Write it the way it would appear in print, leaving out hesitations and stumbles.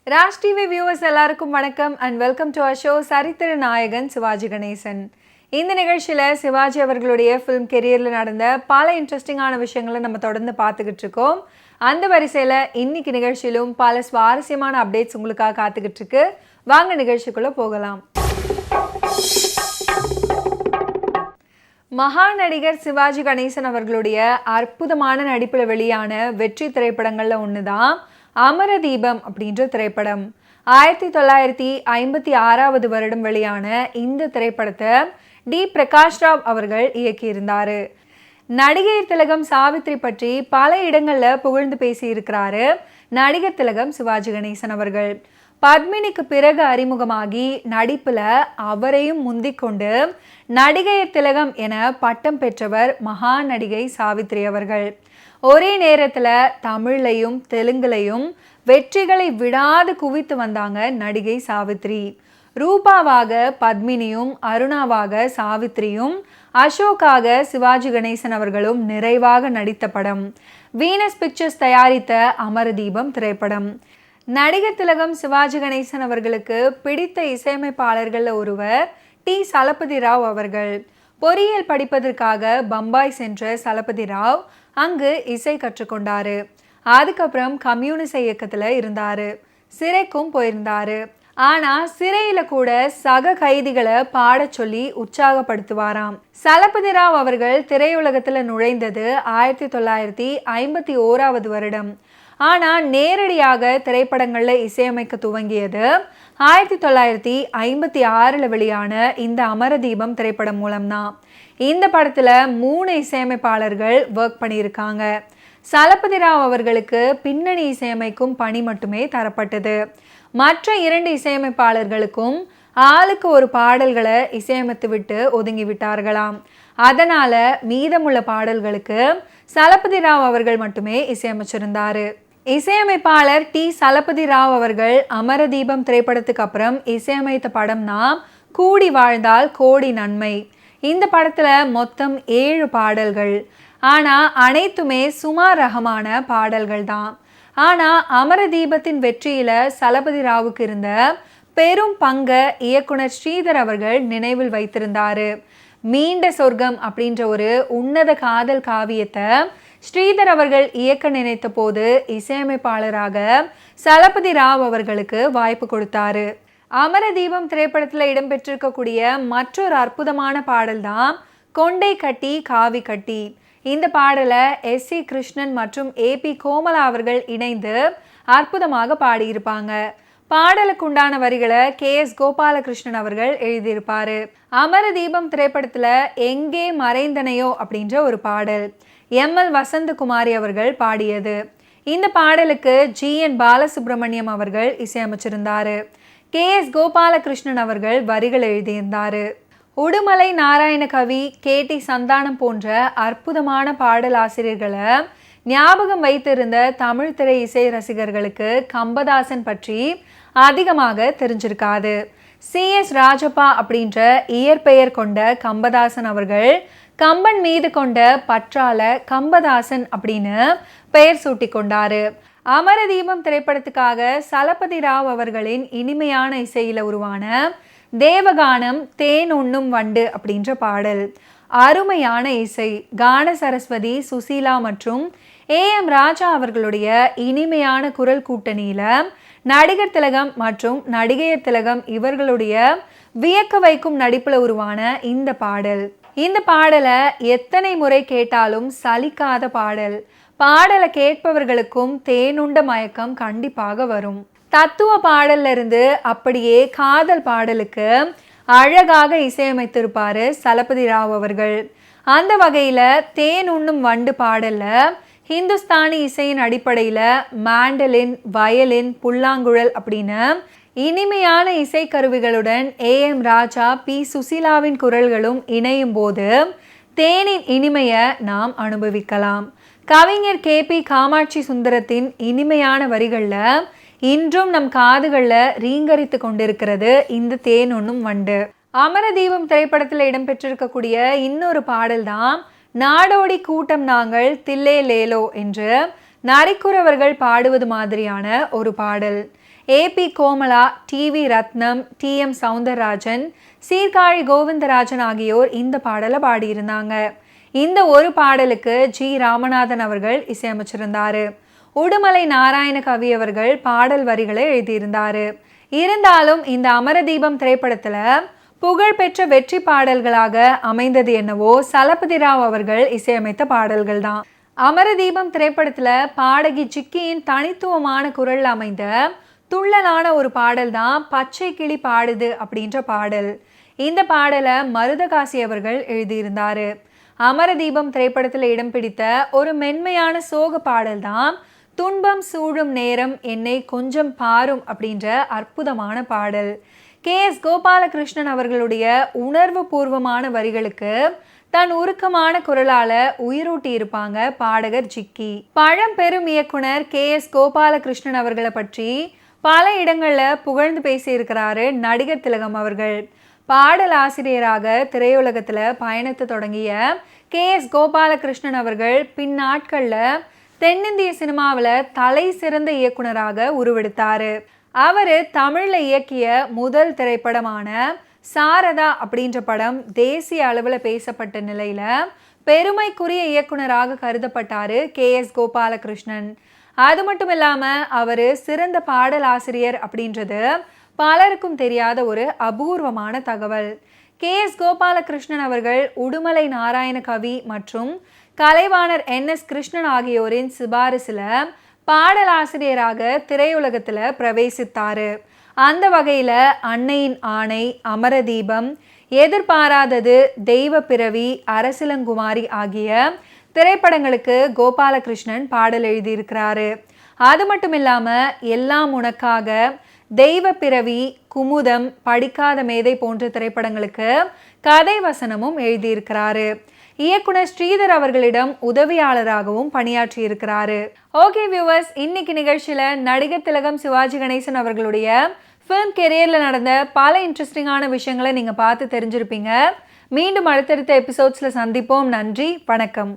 Raj TV viewers எல்லாருக்கும் வணக்கம் and welcome to our show சரித்திர நாயகன் சிவாஜி கணேசன். இந்த நிகழ்ச்சியில் சிவாஜி அவர்களுடைய ஃபிலிம் கெரியரில் நடந்த பல இன்ட்ரெஸ்டிங்கான விஷயங்களை நம்ம தொடர்ந்து பார்த்துக்கிட்டு இருக்கோம். அந்த வரிசையில் இன்னைக்கு நிகழ்ச்சியிலும் பல சுவாரஸ்யமான அப்டேட்ஸ் உங்களுக்காக காத்துக்கிட்டு இருக்கு. வாங்க நிகழ்ச்சிக்குள்ளே போகலாம். மகா நடிகர் சிவாஜி கணேசன் அவர்களுடைய அற்புதமான நடிப்பில் வெளியான வெற்றி திரைப்படங்களில் ஒன்று தான் அமரதீபம் அப்படின்ற திரைப்படம். 1956 வருடம் வெளியான இந்த திரைப்படத்தை டி பிரகாஷ் ராவ் அவர்கள் இயக்கியிருந்தார். நடிகை திலகம் சாவித்ரி பற்றி பல இடங்களில் புகழ்ந்து பேசியிருக்கிறாரு நடிகர் திலகம் சிவாஜி கணேசன் அவர்கள். பத்மினிக்கு பிறகு அறிமுகமாகி நடிப்புல அவரையும் முந்திக்கொண்டு நடிகை திலகம் என பட்டம் பெற்றவர் மகா நடிகை சாவித்ரி அவர்கள். ஒரே நேரத்தில் தமிழ்லையும் தெலுங்குலையும் வெற்றிகளை விடாது குவித்து வந்தாங்க நடிகை சாவித்ரி. ரூபாவாக பத்மினியும், அருணாவாக சாவித்ரியும், அசோக்காக சிவாஜி கணேசன் அவர்களும் நிறைவாக நடித்த படம் வீனஸ் பிக்சர்ஸ் தயாரித்த அமரதீபம் திரைப்படம். நடிகர் திலகம் சிவாஜி கணேசன் அவர்களுக்கு பிடித்த இசையமைப்பாளர்கள் ஒருவர் டி சலபதி ராவ் அவர்கள். பொறியியல் படிப்பதற்காக பம்பாய் சென்ற சலபதி ராவ் அங்கு இசை கற்றுக்கொண்டாரு. அதுக்கப்புறம் கம்யூனிச இயக்கத்தில் இருந்தார். சிறைக்கும் போயிருந்தார். ஆனால் சிறையில் கூட சக கைதிகளை பாட சொல்லி உற்சாகப்படுத்துவாராம். சலபதி ராவ் அவர்கள் திரையுலகத்தில் நுழைந்தது 1951 வருடம். ஆனால் நேரடியாக திரைப்படங்களில் இசையமைக்க துவங்கியது 1956 வெளியான இந்த அமரதீபம் திரைப்படம் மூலம்தான். இந்த படத்தில் 3 இசையமைப்பாளர்கள் ஒர்க் பண்ணியிருக்காங்க. சலபதி ராவ் அவர்களுக்கு பின்னணி இசையமைக்கும் பணி மட்டுமே தரப்பட்டது. மற்ற 2 இசையமைப்பாளர்களுக்கும் ஆளுக்கு ஒரு பாடல்களை இசையமைத்து விட்டு ஒதுங்கி விட்டார்களாம். அதனால் மீதமுள்ள பாடல்களுக்கு சலபதி ராவ் அவர்கள் மட்டுமே இசையமைச்சிருந்தார். இசையமைப்பாளர் டி சலபதி ராவ் அவர்கள் அமரதீபம் திரைப்படத்துக்கு அப்புறம் இசையமைத்த படம்னா கூடி வாழ்ந்தால் கோடி நன்மை. இந்த படத்தில் மொத்தம் 7 பாடல்கள். ஆனால் அனைத்துமே சுமார் ரகமான பாடல்கள் தான். ஆனால் அமரதீபத்தின் வெற்றியில் சலபதி ராவுக்கு இருந்த பெரும் பங்கை இயக்குனர் ஸ்ரீதர் அவர்கள் நினைவில் வைத்திருந்தார். மீண்ட சொர்க்கம் அப்படின்ற ஒரு உன்னத காதல் காவியத்தை ஸ்ரீதர் அவர்கள் இயக்க நினைத்த போது இசையமைப்பாளராக சலபதி ராவ் அவர்களுக்கு வாய்ப்பு கொடுத்தாரு. அமரதீபம் திரைப்படத்தில் இடம்பெற்றிருக்கக்கூடிய மற்றொரு அற்புதமான பாடல் தான் கொண்டை கட்டி காவி கட்டி. இந்த பாடலை எஸ்.சி. கிருஷ்ணன் மற்றும் ஏ.பி. கோமலா அவர்கள் இணைந்து அற்புதமாக பாடியிருப்பாங்க. பாடலுக்குண்டான வரிகளை கே.எஸ். கோபாலகிருஷ்ணன் அவர்கள் எழுதியிருப்பார். அமரதீபம் திரைப்படத்தில் எங்கே மறைந்தனையோ அப்படின்ற ஒரு பாடல் எம்.எல். வசந்தகுமாரி அவர்கள் பாடியது. இந்த பாடலுக்கு ஜி.என். பாலசுப்ரமணியம் அவர்கள் இசையமைச்சிருந்தார். கே.எஸ். கோபாலகிருஷ்ணன் அவர்கள் வரிகள் எழுதியிருந்தார். உடுமலை நாராயண கவி, கே.டி. சந்தானம் போன்ற அற்புதமான பாடல் ஆசிரியர்களை ஞாபகம் வைத்திருந்த தமிழ் திரை இசை ரசிகர்களுக்கு கம்பதாசன் பற்றி அதிகமாக தெரிஞ்சிருக்காது. சி.எஸ். ராஜப்பா அப்படின்ற இயற்பெயர் கொண்ட கம்பதாசன் அவர்கள் கம்பன் மீது கொண்ட பற்றால கம்பதாசன் அப்படின்னு பெயர் சூட்டி கொண்டாரு. அமரதீபம் திரைப்படத்துக்காக சலபதி ராவ் அவர்களின் இனிமையான இசையில் உருவான தேவகானம் தேன் உண்ணும் வண்டு அப்படின்ற பாடல் அருமையான இசை. கான சரஸ்வதி, சுசீலா மற்றும் ஏ.எம். ராஜா அவர்களுடைய இனிமையான குரல் கூட்டணியில நடிகர் திலகம் மற்றும் நடிகையர் திலகம் இவர்களுடைய வியக்க வைக்கும் நடிப்புல உருவான இந்த பாடல். இந்த பாடலை எத்தனை முறை கேட்டாலும் சலிக்காத பாடல். பாடலை கேட்பவர்களுக்கும் தேனுண்ட மயக்கம் கண்டிப்பாக வரும். தத்துவ பாடல்ல இருந்து அப்படியே காதல் பாடலுக்கு அழகாக இசையமைத்திருப்பாரு சலபதி ராவ் அவர்கள். அந்த வகையில் தேன் உண்ணும் வண்டு பாடல்ல ஹிந்துஸ்தானி இசையின் அடிப்படையில் மாண்டலின், வயலின், புல்லாங்குழல் அப்படின்னு இனிமையான இசைக்கருவிகளுடன் ஏ.எம். ராஜா, பி. சுசீலாவின் குரல்களும் இணையும் போது தேனின் இனிமையை நாம் அனுபவிக்கலாம். கவிஞர் கே.பி. காமாட்சி சுந்தரத்தின் இனிமையான வரிகளில் இன்றும் நம் காதுகளில் ரீங்கரித்து கொண்டிருக்கிறது இந்த தேன் உண்ணும் வண்டு. அமரதீபம் திரைப்படத்தில் இடம்பெற்றிருக்கக்கூடிய இன்னொரு பாடல் தான் நாடோடி கூட்டம் நாங்கள் தில்லே லேலோ என்று நரிக்குறவர்கள் பாடுவது மாதிரியான ஒரு பாடல். ஏபி கோமலா, டிவி ரத்னம், TM சௌந்தரராஜன், சீர்காழி கோவிந்தராஜன் ஆகியோர் இந்த பாடலை பாடியிருந்தாங்க. இந்த ஒரு பாடலுக்கு ஜி ராமநாதன் அவர்கள் இசையமைச்சிருந்தாரு. உடுமலை நாராயண கவி அவர்கள் பாடல் வரிகளை எழுதியிருந்தாரு. இருந்தாலும் இந்த அமரதீபம் திரைப்படத்துல புகழ்பெற்ற வெற்றி பாடல்களாக அமைந்தது என்னவோ சலபதி ராவ் அவர்கள் இசையமைத்த பாடல்கள் தான். அமரதீபம் திரைப்படத்துல பாடகி ஜிக்கியின் தனித்துவமான குரல் அமைந்த துள்ளலான ஒரு பாடல் தான் பச்சை கிளி பாடுது அப்படின்ற பாடல். இந்த பாடலை மருதகாசி அவர்கள் எழுதியிருந்தாரு. அமரதீபம் திரைப்படத்தில் இடம் பிடித்த ஒரு மென்மையான சோக பாடல் தான் துன்பம் சூழும் நேரம் என்னை கொஞ்சம் பாரும் அப்படின்ற அற்புதமான பாடல். KS கோபாலகிருஷ்ணன் அவர்களுடைய உணர்வு பூர்வமான வரிகளுக்கு தன் உருக்கமான குரலால உயிரூட்டி இருப்பாங்க பாடகர் ஜிக்கி. பழம்பெரும் இயக்குனர் KS கோபாலகிருஷ்ணன் அவர்களை பற்றி பல இடங்கள்ல புகழ்ந்து பேசியிருக்கிறாரு நடிகர் திலகம் அவர்கள். பாடல் ஆசிரியராக திரையுலகத்துல பயணத்தை தொடங்கிய KS கோபாலகிருஷ்ணன் அவர்கள் பின்னாட்கள்ல தென்னிந்திய சினிமாவில் தலை சிறந்த இயக்குனராக உருவெடுத்தாரு. அவர் தமிழில் இயக்கிய முதல் திரைப்படமான சாரதா அப்படின்ற படம் தேசிய அளவில் பேசப்பட்ட நிலையில பெருமைக்குரிய இயக்குனராக கருதப்பட்டாரு KS கோபாலகிருஷ்ணன். அது மட்டும் இல்லாம அவர் சிறந்த பாடல் ஆசிரியர் அப்படின்றது பலருக்கும் தெரியாத ஒரு அபூர்வமான தகவல். KS கோபாலகிருஷ்ணன் அவர்கள் உடுமலை நாராயண கவி மற்றும் கலைவாணர் NS கிருஷ்ணன் ஆகியோரின் சிபாரிசுல பாடலாசிரியராக திரையுலகத்துல பிரவேசித்தாரு. அந்த வகையில அன்னையின் ஆணை, அமரதீபம், எதிர்பாராதது, தெய்வ பிறவி, அரசிலங்குமாரி ஆகிய திரைப்படங்களுக்கு கோபாலகிருஷ்ணன் பாடல் எழுதியிருக்கிறாரு. அது மட்டும் இல்லாம எல்லாம் உனக்காக, தெய்வ பிறவி, குமுதம், படிக்காத மேதை போன்ற திரைப்படங்களுக்கு கதை வசனமும் எழுதியிருக்கிறாரு. இயக்குனர் ஸ்ரீதர் அவர்களிடம் உதவியாளராகவும் பணியாற்றி இருக்கிறாரு. ஓகே வியூவர்ஸ், இன்னைக்கு நிகழ்ச்சியில நடிகர் திலகம் சிவாஜி கணேசன் அவர்களுடைய ஃபிலிம் கெரியர்ல நடந்த பல இன்ட்ரெஸ்டிங்கான விஷயங்களை நீங்க பார்த்து தெரிஞ்சிருப்பீங்க. மீண்டும் அடுத்தடுத்த எபிசோட்ஸ்ல சந்திப்போம். நன்றி, வணக்கம்.